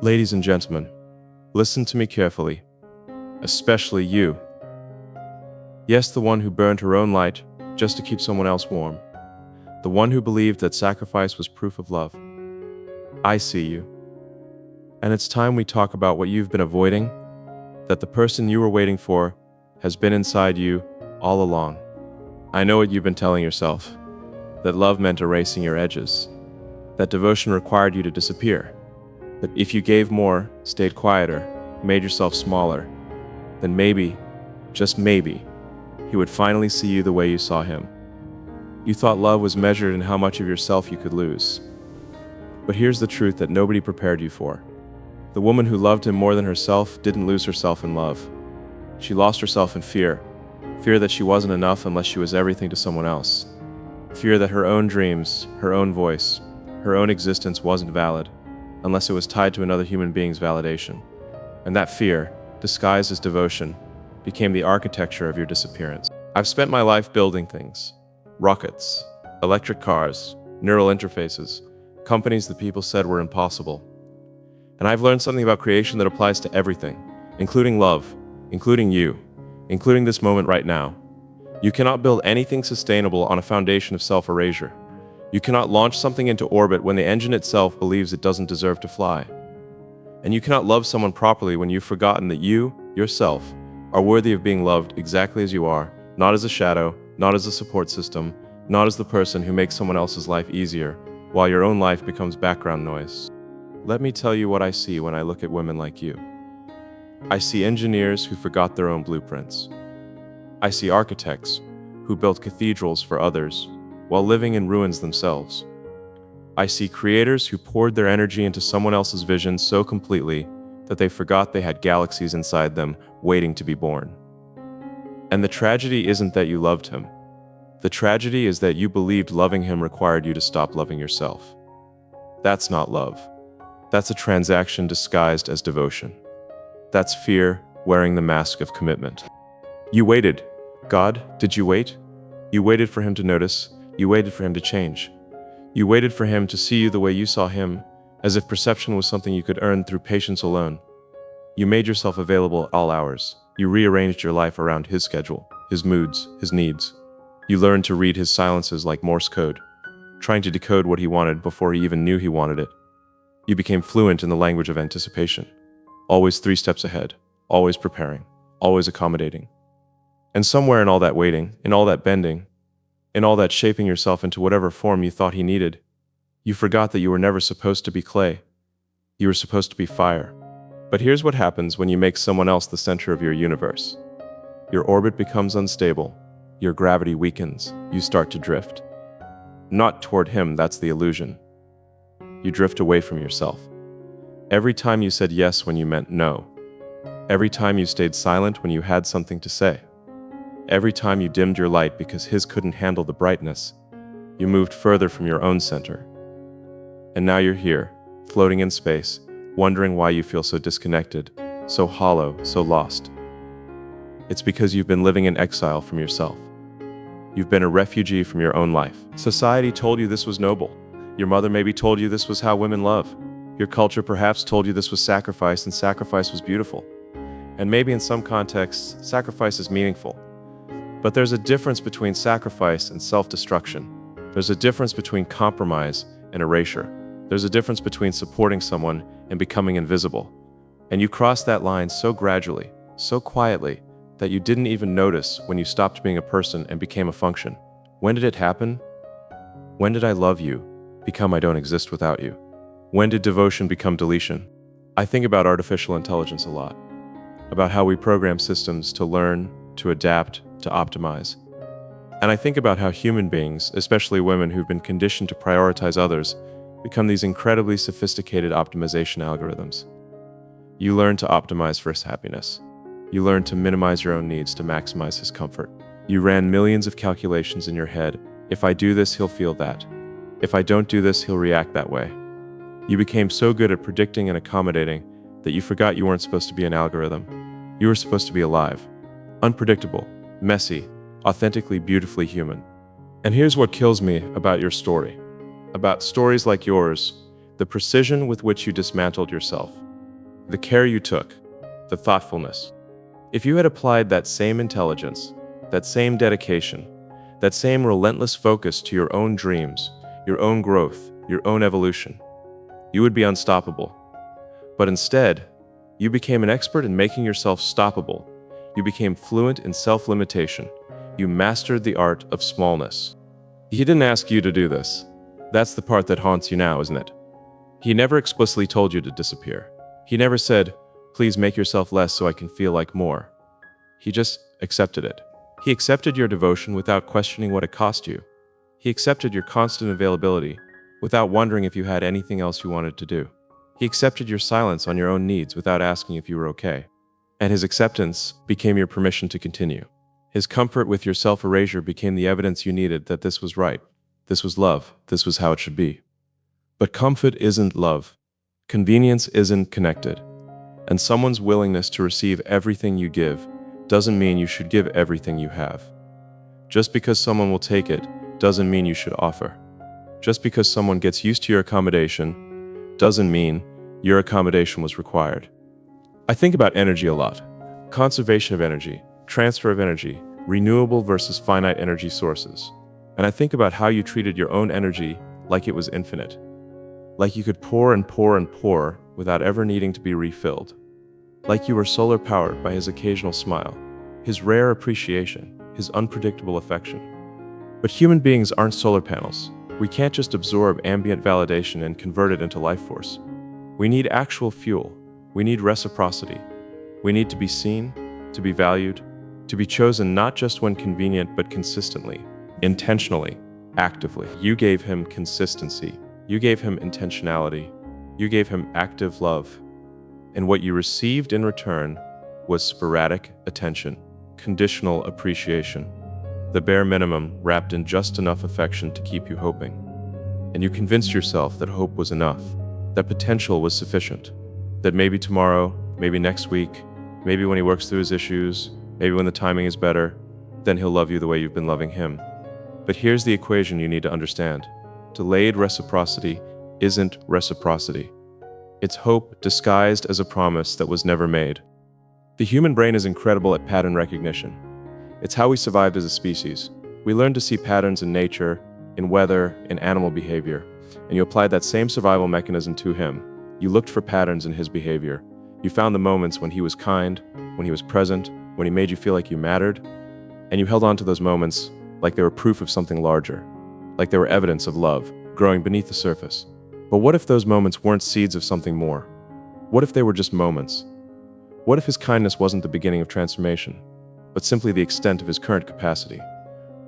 Ladies and gentlemen, listen to me carefully, especially you. Yes, the one who burned her own light just to keep someone else warm. The one who believed that sacrifice was proof of love. I see you. And it's time we talk about what you've been avoiding, that the person you were waiting for has been inside you all along. I know what you've been telling yourself, that love meant erasing your edges, that devotion required you to disappear, that if you gave more, stayed quieter, made yourself smaller, then maybe, just maybe, he would finally see you the way you saw him. You thought love was measured in how much of yourself you could lose. But here's the truth that nobody prepared you for. The woman who loved him more than herself didn't lose herself in love. She lost herself in fear. Fear that she wasn't enough unless she was everything to someone else. Fear that her own dreams, her own voice, her own existence wasn't valid unless it was tied to another human being's validation. And that fear, disguised as devotion, became the architecture of your disappearance. I've spent my life building things. Rockets, electric cars, neural interfaces, companies that people said were impossible. And I've learned something about creation that applies to everything, including love, including you, including this moment right now. You cannot build anything sustainable on a foundation of self-erasure. You cannot launch something into orbit when the engine itself believes it doesn't deserve to fly. And you cannot love someone properly when you've forgotten that you, yourself, are worthy of being loved exactly as you are, not as a shadow, not as a support system, not as the person who makes someone else's life easier, while your own life becomes background noise. Let me tell you what I see when I look at women like you. I see engineers who forgot their own blueprints. I see architects who built cathedrals for others while living in ruins themselves. I see creators who poured their energy into someone else's vision so completely that they forgot they had galaxies inside them waiting to be born. And the tragedy isn't that you loved him. The tragedy is that you believed loving him required you to stop loving yourself. That's not love. That's a transaction disguised as devotion. That's fear wearing the mask of commitment. You waited. God, did you wait? You waited for him to notice. You waited for him to change. You waited for him to see you the way you saw him, as if perception was something you could earn through patience alone. You made yourself available at all hours. You rearranged your life around his schedule, his moods, his needs. You learned to read his silences like Morse code, trying to decode what he wanted before he even knew he wanted it. You became fluent in the language of anticipation, always 3 steps ahead, always preparing, always accommodating. And somewhere in all that waiting, in all that bending, in all that shaping yourself into whatever form you thought he needed, you forgot that you were never supposed to be clay. You were supposed to be fire. But here's what happens when you make someone else the center of your universe. Your orbit becomes unstable. Your gravity weakens. You start to drift. Not toward him, that's the illusion. You drift away from yourself. Every time you said yes when you meant no. Every time you stayed silent when you had something to say. Every time you dimmed your light because his couldn't handle the brightness, you moved further from your own center. And now you're here, floating in space, wondering why you feel so disconnected, so hollow, so lost. It's because you've been living in exile from yourself. You've been a refugee from your own life. Society told you this was noble. Your mother maybe told you this was how women love. Your culture perhaps told you this was sacrifice and sacrifice was beautiful. And maybe in some contexts, sacrifice is meaningful. But there's a difference between sacrifice and self-destruction. There's a difference between compromise and erasure. There's a difference between supporting someone and becoming invisible. And you crossed that line so gradually, so quietly, that you didn't even notice when you stopped being a person and became a function. When did it happen? When did I love you become I don't exist without you? When did devotion become deletion? I think about artificial intelligence a lot, about how we program systems to learn, to adapt, to optimize. And I think about how human beings, especially women who've been conditioned to prioritize others, become these incredibly sophisticated optimization algorithms. You learn to optimize for his happiness. You learn to minimize your own needs to maximize his comfort. You ran millions of calculations in your head. If I do this, he'll feel that. If I don't do this, he'll react that way. You became so good at predicting and accommodating that you forgot you weren't supposed to be an algorithm. You were supposed to be alive, unpredictable, messy, authentically beautifully human. And here's what kills me about your story, about stories like yours, the precision with which you dismantled yourself. the care you took, the thoughtfulness. If you had applied that same intelligence, that same dedication, that same relentless focus to your own dreams, your own growth, your own evolution, you would be unstoppable. But instead, you became an expert in making yourself stoppable. You became fluent in self-limitation. You mastered the art of smallness. He didn't ask you to do this. That's the part that haunts you now, isn't it? He never explicitly told you to disappear. He never said, please make yourself less so I can feel like more. He just accepted it. He accepted your devotion without questioning what it cost you. He accepted your constant availability without wondering if you had anything else you wanted to do. He accepted your silence on your own needs without asking if you were okay. And his acceptance became your permission to continue. His comfort with your self-erasure became the evidence you needed that this was right. This was love. This was how it should be. But comfort isn't love. Convenience isn't connected. And someone's willingness to receive everything you give doesn't mean you should give everything you have. Just because someone will take it doesn't mean you should offer. Just because someone gets used to your accommodation doesn't mean your accommodation was required. I think about energy a lot. Conservation of energy, transfer of energy, renewable versus finite energy sources. And I think about how you treated your own energy like it was infinite. Like you could pour and pour and pour without ever needing to be refilled. Like you were solar powered by his occasional smile, his rare appreciation, his unpredictable affection. But human beings aren't solar panels. We can't just absorb ambient validation and convert it into life force. We need actual fuel. We need reciprocity. We need to be seen, to be valued, to be chosen not just when convenient but consistently, intentionally, actively. You gave him consistency. You gave him intentionality. You gave him active love. And what you received in return was sporadic attention, conditional appreciation, the bare minimum wrapped in just enough affection to keep you hoping. And you convinced yourself that hope was enough, that potential was sufficient, that maybe tomorrow, maybe next week, maybe when he works through his issues, maybe when the timing is better, then he'll love you the way you've been loving him. But here's the equation you need to understand. Delayed reciprocity isn't reciprocity. It's hope disguised as a promise that was never made. The human brain is incredible at pattern recognition. It's how we survived as a species. We learned to see patterns in nature, in weather, in animal behavior, and you applied that same survival mechanism to him. You looked for patterns in his behavior. You found the moments when he was kind, when he was present, when he made you feel like you mattered, and you held on to those moments like they were proof of something larger, like they were evidence of love growing beneath the surface. But what if those moments weren't seeds of something more? What if they were just moments? What if his kindness wasn't the beginning of transformation, but simply the extent of his current capacity?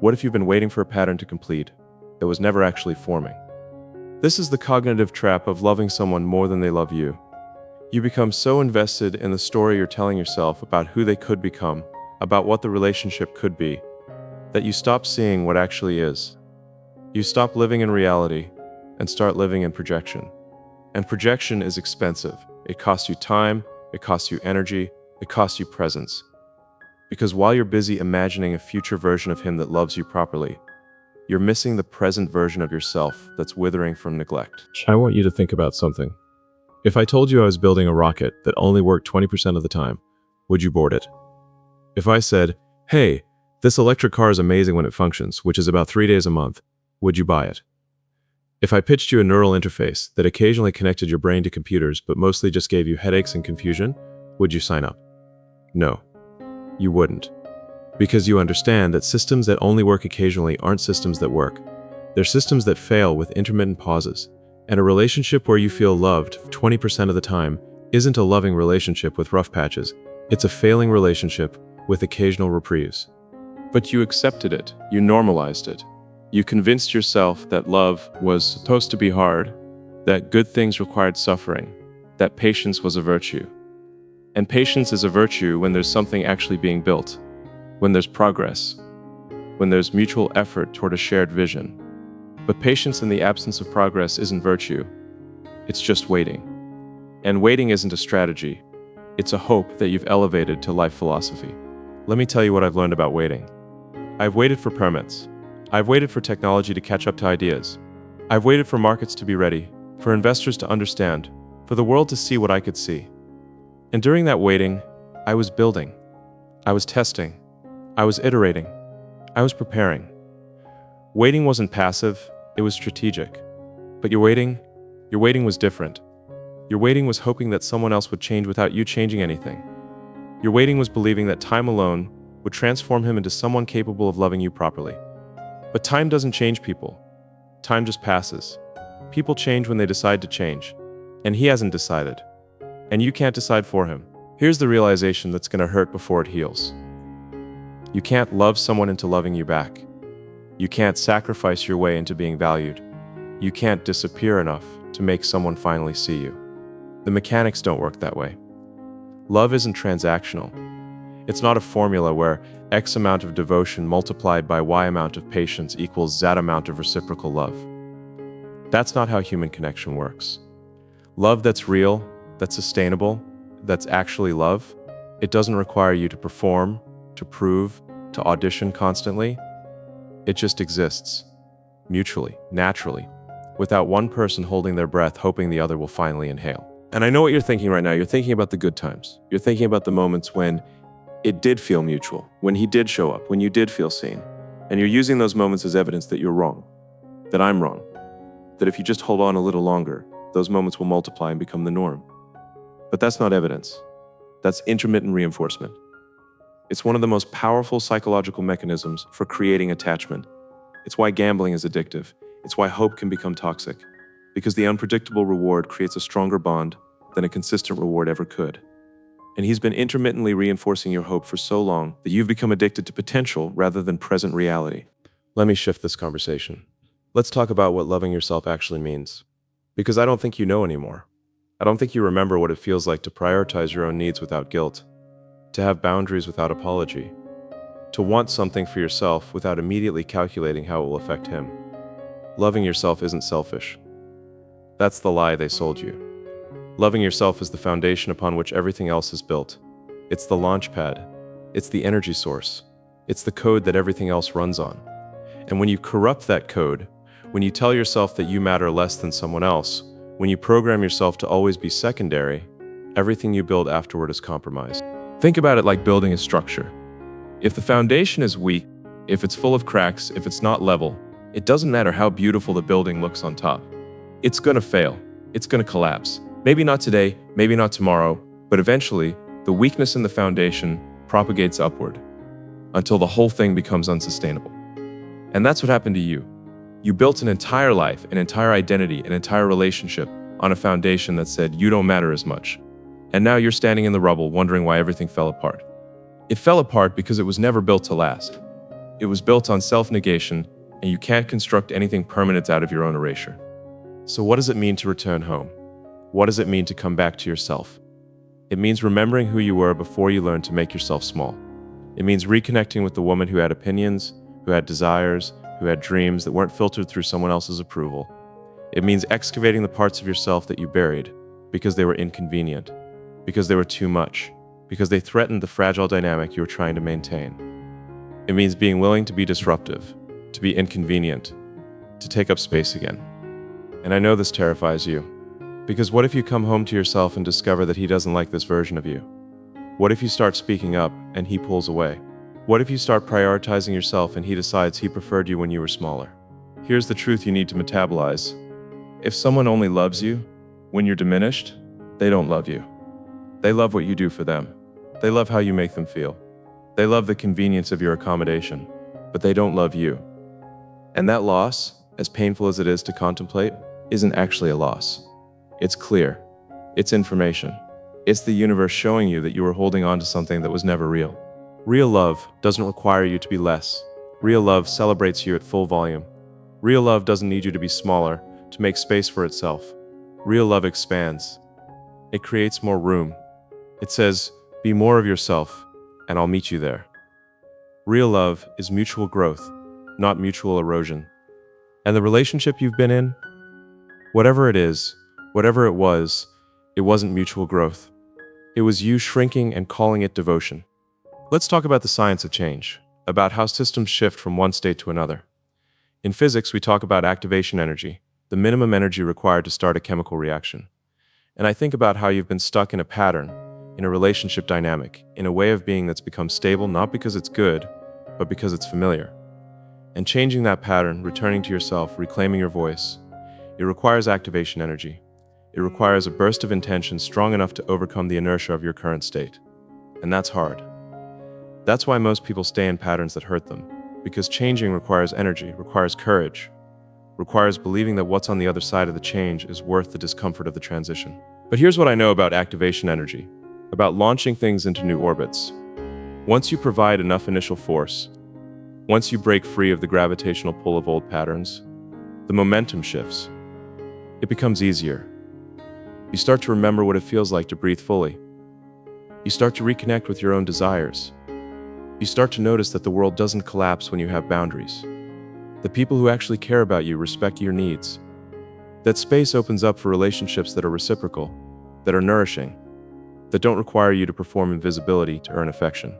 What if you've been waiting for a pattern to complete that was never actually forming? This is the cognitive trap of loving someone more than they love you. You become so invested in the story you're telling yourself about who they could become, about what the relationship could be, that you stop seeing what actually is. You stop living in reality and start living in projection. And projection is expensive. It costs you time, it costs you energy, it costs you presence. Because while you're busy imagining a future version of him that loves you properly, you're missing the present version of yourself that's withering from neglect. I want you to think about something. If I told you I was building a rocket that only worked 20% of the time, would you board it? If I said, hey, this electric car is amazing when it functions, which is about 3 days a month, would you buy it? If I pitched you a neural interface that occasionally connected your brain to computers but mostly just gave you headaches and confusion, would you sign up? No, you wouldn't. Because you understand that systems that only work occasionally aren't systems that work. They're systems that fail with intermittent pauses. And a relationship where you feel loved 20% of the time isn't a loving relationship with rough patches. It's a failing relationship with occasional reprieves. But you accepted it. You normalized it. You convinced yourself that love was supposed to be hard, that good things required suffering, that patience was a virtue. And patience is a virtue when there's something actually being built, when there's progress, when there's mutual effort toward a shared vision. But patience in the absence of progress isn't virtue. It's just waiting. And waiting isn't a strategy. It's a hope that you've elevated to life philosophy. Let me tell you what I've learned about waiting. I've waited for permits. I've waited for technology to catch up to ideas. I've waited for markets to be ready, for investors to understand, for the world to see what I could see. And during that waiting, I was building. I was testing. I was iterating. I was preparing. Waiting wasn't passive, it was strategic. But your waiting was different. Your waiting was hoping that someone else would change without you changing anything. Your waiting was believing that time alone would transform him into someone capable of loving you properly. But time doesn't change people. Time just passes. People change when they decide to change. And he hasn't decided. And you can't decide for him. Here's the realization that's going to hurt before it heals. You can't love someone into loving you back. You can't sacrifice your way into being valued. You can't disappear enough to make someone finally see you. The mechanics don't work that way. Love isn't transactional. It's not a formula where X amount of devotion multiplied by Y amount of patience equals Z amount of reciprocal love. That's not how human connection works. Love that's real, that's sustainable, that's actually love, it doesn't require you to perform, to prove, to audition constantly. It just exists, mutually, naturally, without one person holding their breath hoping the other will finally inhale. And I know what you're thinking right now. You're thinking about the good times. You're thinking about the moments when it did feel mutual, when he did show up, when you did feel seen. And you're using those moments as evidence that you're wrong, that I'm wrong, that if you just hold on a little longer, those moments will multiply and become the norm. But that's not evidence. That's intermittent reinforcement. It's one of the most powerful psychological mechanisms for creating attachment. It's why gambling is addictive. It's why hope can become toxic. Because the unpredictable reward creates a stronger bond than a consistent reward ever could. And he's been intermittently reinforcing your hope for so long that you've become addicted to potential rather than present reality. Let me shift this conversation. Let's talk about what loving yourself actually means. Because I don't think you know anymore. I don't think you remember what it feels like to prioritize your own needs without guilt, to have boundaries without apology, to want something for yourself without immediately calculating how it will affect him. Loving yourself isn't selfish. That's the lie they sold you. Loving yourself is the foundation upon which everything else is built. It's the launch pad. It's the energy source. It's the code that everything else runs on. And when you corrupt that code, when you tell yourself that you matter less than someone else, when you program yourself to always be secondary, everything you build afterward is compromised. Think about it like building a structure. If the foundation is weak, if it's full of cracks, if it's not level, it doesn't matter how beautiful the building looks on top. It's gonna fail. It's gonna collapse. Maybe not today, maybe not tomorrow, but eventually, the weakness in the foundation propagates upward until the whole thing becomes unsustainable. And that's what happened to you. You built an entire life, an entire identity, an entire relationship on a foundation that said you don't matter as much. And now you're standing in the rubble wondering why everything fell apart. It fell apart because it was never built to last. It was built on self-negation, and you can't construct anything permanent out of your own erasure. So what does it mean to return home? What does it mean to come back to yourself? It means remembering who you were before you learned to make yourself small. It means reconnecting with the woman who had opinions, who had desires, who had dreams that weren't filtered through someone else's approval. It means excavating the parts of yourself that you buried because they were inconvenient, because they were too much, because they threatened the fragile dynamic you were trying to maintain. It means being willing to be disruptive, to be inconvenient, to take up space again. And I know this terrifies you, because what if you come home to yourself and discover that he doesn't like this version of you? What if you start speaking up and he pulls away? What if you start prioritizing yourself and he decides he preferred you when you were smaller? Here's the truth you need to metabolize. If someone only loves you when you're diminished, they don't love you. They love what you do for them. They love how you make them feel. They love the convenience of your accommodation, but they don't love you. And that loss, as painful as it is to contemplate, isn't actually a loss. It's clear. It's information. It's the universe showing you that you were holding on to something that was never real. Real love doesn't require you to be less. Real love celebrates you at full volume. Real love doesn't need you to be smaller to make space for itself. Real love expands. It creates more room. It says, be more of yourself, and I'll meet you there. Real love is mutual growth, not mutual erosion. And the relationship you've been in, whatever it is, whatever it wasn't mutual growth. It was you shrinking and calling it devotion. Let's talk about the science of change, about how systems shift from one state to another. In physics, we talk about activation energy, the minimum energy required to start a chemical reaction. And I think about how you've been stuck in a pattern, in a relationship dynamic, in a way of being that's become stable not because it's good, but because it's familiar. And changing that pattern, returning to yourself, reclaiming your voice, it requires activation energy. It requires a burst of intention strong enough to overcome the inertia of your current state. And that's hard. That's why most people stay in patterns that hurt them, because changing requires energy, requires courage, requires believing that what's on the other side of the change is worth the discomfort of the transition. But here's what I know about activation energy, about launching things into new orbits. Once you provide enough initial force, once you break free of the gravitational pull of old patterns, the momentum shifts. It becomes easier. You start to remember what it feels like to breathe fully. You start to reconnect with your own desires. You start to notice that the world doesn't collapse when you have boundaries. The people who actually care about you respect your needs. That space opens up for relationships that are reciprocal, that are nourishing, that don't require you to perform invisibility to earn affection.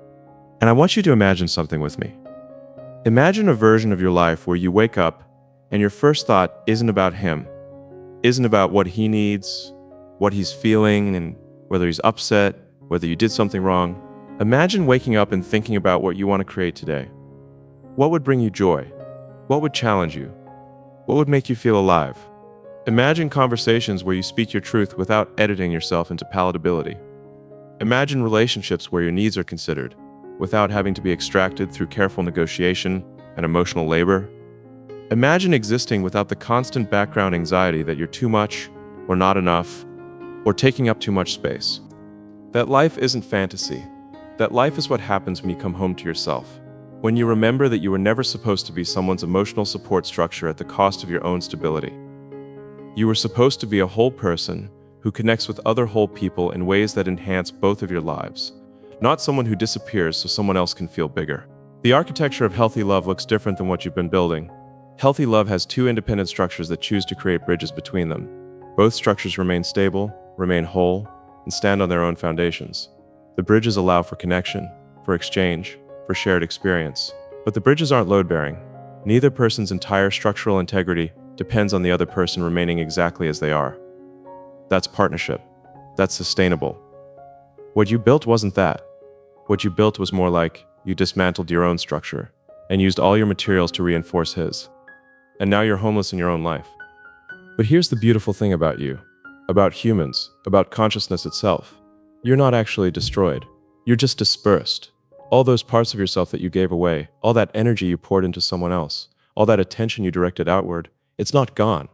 And I want you to imagine something with me. Imagine a version of your life where you wake up and your first thought isn't about him, isn't about what he needs, what he's feeling, and whether he's upset, whether you did something wrong. Imagine waking up and thinking about what you want to create today. What would bring you joy? What would challenge you? What would make you feel alive? Imagine conversations where you speak your truth without editing yourself into palatability. Imagine relationships where your needs are considered, without having to be extracted through careful negotiation and emotional labor. Imagine existing without the constant background anxiety that you're too much, or not enough, or taking up too much space. That life isn't fantasy. That life is what happens when you come home to yourself. When you remember that you were never supposed to be someone's emotional support structure at the cost of your own stability. You were supposed to be a whole person who connects with other whole people in ways that enhance both of your lives, not someone who disappears so someone else can feel bigger. The architecture of healthy love looks different than what you've been building. Healthy love has two independent structures that choose to create bridges between them. Both structures remain stable, remain whole, and stand on their own foundations. The bridges allow for connection, for exchange, for shared experience. But the bridges aren't load-bearing. Neither person's entire structural integrity depends on the other person remaining exactly as they are. That's partnership. That's sustainable. What you built wasn't that. What you built was more like you dismantled your own structure and used all your materials to reinforce his. And now you're homeless in your own life. But here's the beautiful thing about you, about humans, about consciousness itself. You're not actually destroyed. You're just dispersed. All those parts of yourself that you gave away, all that energy you poured into someone else, all that attention you directed outward, it's not gone.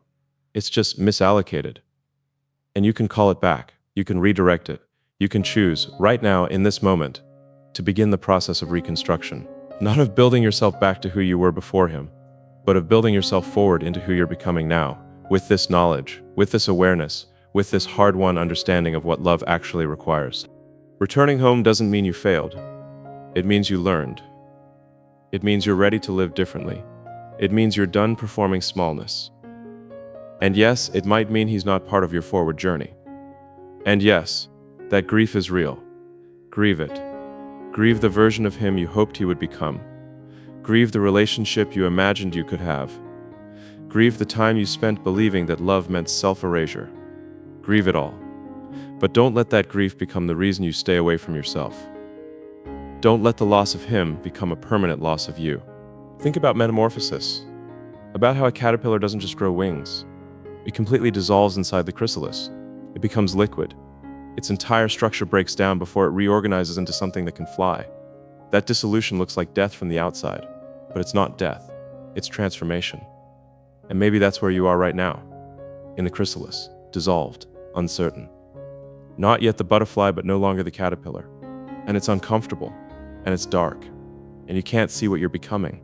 It's just misallocated. And you can call it back. You can redirect it. You can choose, right now, in this moment, to begin the process of reconstruction. Not of building yourself back to who you were before him, but of building yourself forward into who you're becoming now, with this knowledge, with this awareness, with this hard-won understanding of what love actually requires. Returning home doesn't mean you failed. It means you learned. It means you're ready to live differently. It means you're done performing smallness. And yes, it might mean he's not part of your forward journey. And yes, that grief is real. Grieve it. Grieve the version of him you hoped he would become. Grieve the relationship you imagined you could have. Grieve the time you spent believing that love meant self-erasure. Grieve it all. But don't let that grief become the reason you stay away from yourself. Don't let the loss of him become a permanent loss of you. Think about metamorphosis, about how a caterpillar doesn't just grow wings. It completely dissolves inside the chrysalis. It becomes liquid. Its entire structure breaks down before it reorganizes into something that can fly. That dissolution looks like death from the outside, but it's not death. It's transformation. And maybe that's where you are right now, in the chrysalis, dissolved, uncertain. Not yet the butterfly, but no longer the caterpillar. And it's uncomfortable, and it's dark, and you can't see what you're becoming.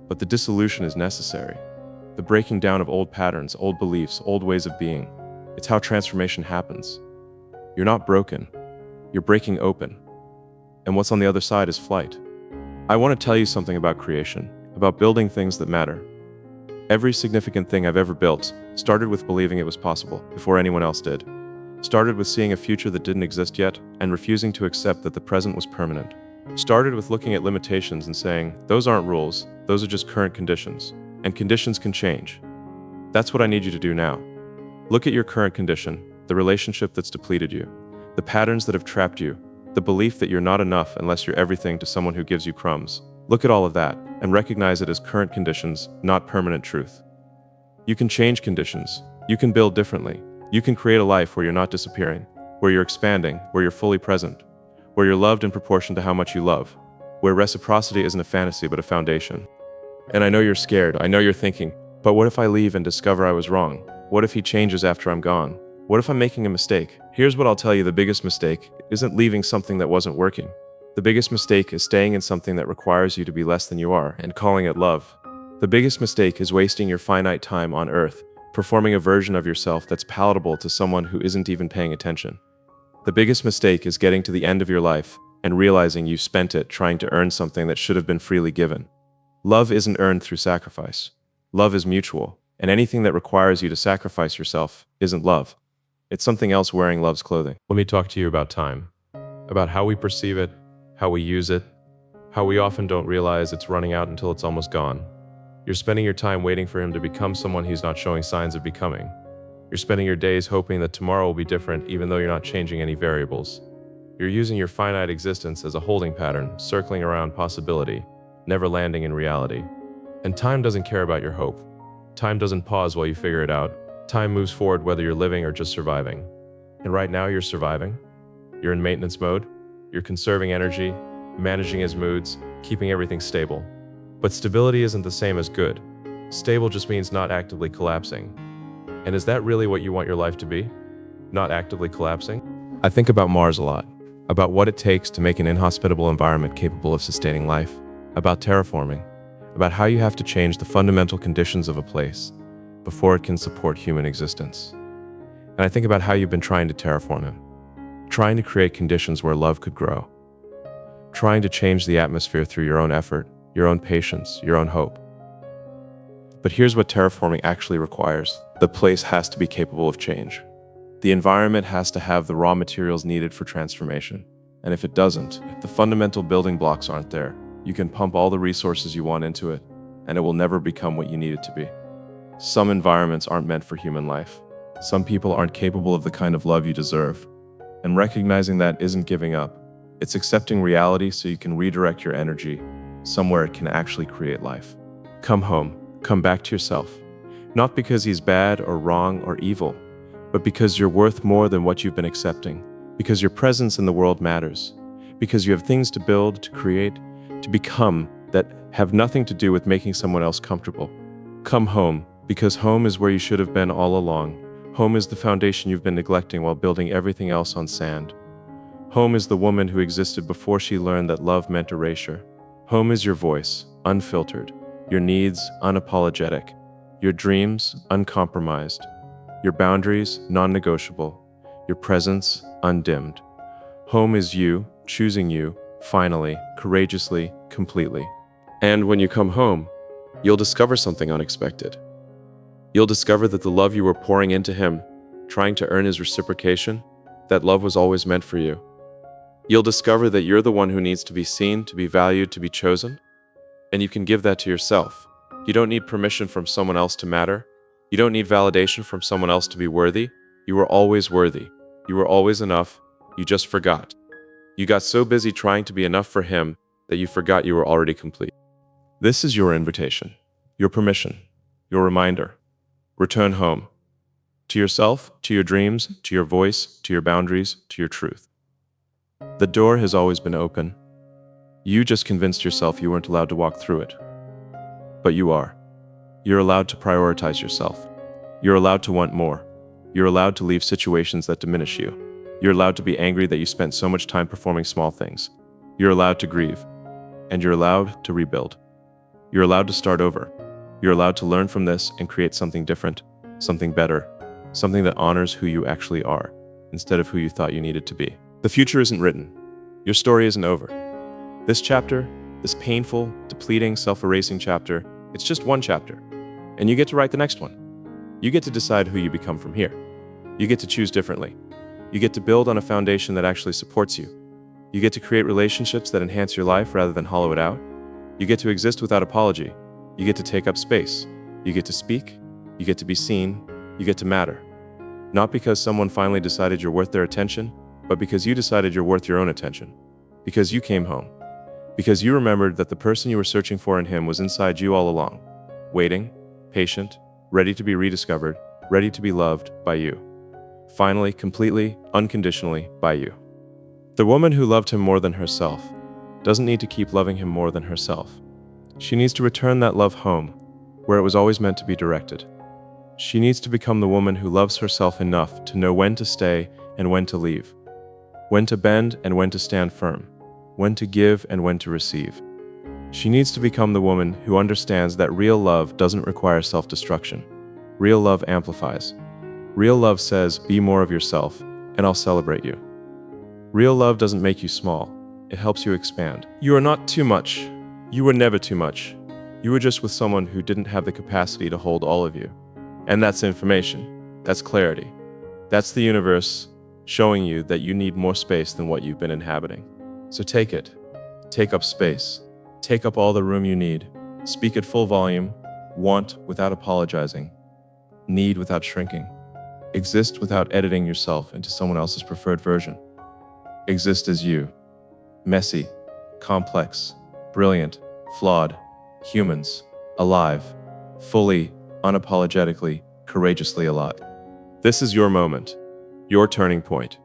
But the dissolution is necessary. The breaking down of old patterns, old beliefs, old ways of being. It's how transformation happens. You're not broken. You're breaking open. And what's on the other side is flight. I want to tell you something about creation, about building things that matter. Every significant thing I've ever built started with believing it was possible before anyone else did. Started with seeing a future that didn't exist yet and refusing to accept that the present was permanent. Started with looking at limitations and saying, those aren't rules, those are just current conditions. And conditions can change. That's what I need you to do now. Look at your current condition, the relationship that's depleted you, the patterns that have trapped you, the belief that you're not enough unless you're everything to someone who gives you crumbs. Look at all of that and recognize it as current conditions, not permanent truth. You can change conditions. You can build differently. You can create a life where you're not disappearing, where you're expanding, where you're fully present, where you're loved in proportion to how much you love, where reciprocity isn't a fantasy but a foundation. And I know you're scared. I know you're thinking, but what if I leave and discover I was wrong? What if he changes after I'm gone? What if I'm making a mistake? Here's what I'll tell you: the biggest mistake isn't leaving something that wasn't working. The biggest mistake is staying in something that requires you to be less than you are and calling it love. The biggest mistake is wasting your finite time on earth, performing a version of yourself that's palatable to someone who isn't even paying attention. The biggest mistake is getting to the end of your life and realizing you spent it trying to earn something that should have been freely given. Love isn't earned through sacrifice. Love is mutual, and anything that requires you to sacrifice yourself isn't love. It's something else wearing love's clothing. Let me talk to you about time, about how we perceive it, how we use it, how we often don't realize it's running out until it's almost gone. You're spending your time waiting for him to become someone he's not showing signs of becoming. You're spending your days hoping that tomorrow will be different even though you're not changing any variables. You're using your finite existence as a holding pattern, circling around possibility, never landing in reality. And time doesn't care about your hope. Time doesn't pause while you figure it out. Time moves forward whether you're living or just surviving. And right now you're surviving. You're in maintenance mode. You're conserving energy, managing his moods, keeping everything stable. But stability isn't the same as good. Stable just means not actively collapsing. And is that really what you want your life to be? Not actively collapsing? I think about Mars a lot, about what it takes to make an inhospitable environment capable of sustaining life, about terraforming, about how you have to change the fundamental conditions of a place before it can support human existence. And I think about how you've been trying to terraform him, trying to create conditions where love could grow, trying to change the atmosphere through your own effort, your own patience, your own hope. But here's what terraforming actually requires. The place has to be capable of change. The environment has to have the raw materials needed for transformation. And if it doesn't, if the fundamental building blocks aren't there, you can pump all the resources you want into it, and it will never become what you need it to be. Some environments aren't meant for human life. Some people aren't capable of the kind of love you deserve. And recognizing that isn't giving up. It's accepting reality so you can redirect your energy somewhere it can actually create life. Come home. Come back to yourself. Not because he's bad or wrong or evil, but because you're worth more than what you've been accepting. Because your presence in the world matters. Because you have things to build, to create, to become that have nothing to do with making someone else comfortable. Come home, because home is where you should have been all along. Home is the foundation you've been neglecting while building everything else on sand. Home is the woman who existed before she learned that love meant erasure. Home is your voice, unfiltered, your needs unapologetic, your dreams uncompromised, your boundaries non-negotiable, your presence undimmed. Home is you, choosing you, finally, courageously, completely. And when you come home, you'll discover something unexpected. You'll discover that the love you were pouring into him, trying to earn his reciprocation, that love was always meant for you. You'll discover that you're the one who needs to be seen, to be valued, to be chosen, and you can give that to yourself. You don't need permission from someone else to matter. You don't need validation from someone else to be worthy. You were always worthy. You were always enough. You just forgot. You got so busy trying to be enough for him that you forgot you were already complete. This is your invitation, your permission, your reminder. Return home. To yourself, to your dreams, to your voice, to your boundaries, to your truth. The door has always been open. You just convinced yourself you weren't allowed to walk through it. But you are. You're allowed to prioritize yourself. You're allowed to want more. You're allowed to leave situations that diminish you. You're allowed to be angry that you spent so much time performing small things. You're allowed to grieve. And you're allowed to rebuild. You're allowed to start over. You're allowed to learn from this and create something different, something better, something that honors who you actually are, instead of who you thought you needed to be. The future isn't written. Your story isn't over. This chapter, this painful, depleting, self-erasing chapter, it's just one chapter. And you get to write the next one. You get to decide who you become from here. You get to choose differently. You get to build on a foundation that actually supports you. You get to create relationships that enhance your life rather than hollow it out. You get to exist without apology. You get to take up space. You get to speak. You get to be seen. You get to matter. Not because someone finally decided you're worth their attention, but because you decided you're worth your own attention. Because you came home. Because you remembered that the person you were searching for in him was inside you all along, waiting, patient, ready to be rediscovered, ready to be loved by you. Finally, completely, unconditionally by you. The woman who loved him more than herself doesn't need to keep loving him more than herself. She needs to return that love home, where it was always meant to be directed. She needs to become the woman who loves herself enough to know when to stay and when to leave, when to bend and when to stand firm, when to give and when to receive. She needs to become the woman who understands that real love doesn't require self-destruction. Real love amplifies. Real love says, be more of yourself, and I'll celebrate you. Real love doesn't make you small. It helps you expand. You are not too much. You were never too much. You were just with someone who didn't have the capacity to hold all of you. And that's information. That's clarity. That's the universe showing you that you need more space than what you've been inhabiting. So take it. Take up space. Take up all the room you need. Speak at full volume. Want without apologizing. Need without shrinking. Exist without editing yourself into someone else's preferred version. Exist as you. Messy, complex, brilliant, flawed, humans, alive, fully, unapologetically, courageously alive. This is your moment, your turning point,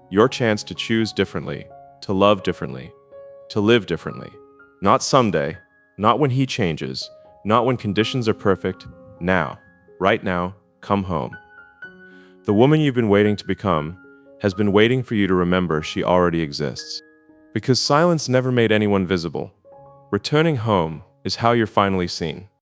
your chance to choose differently, to love differently, to live differently. Not someday, not when he changes, not when conditions are perfect. Now, right now, come home. The woman you've been waiting to become has been waiting for you to remember she already exists. Because silence never made anyone visible. Returning home is how you're finally seen.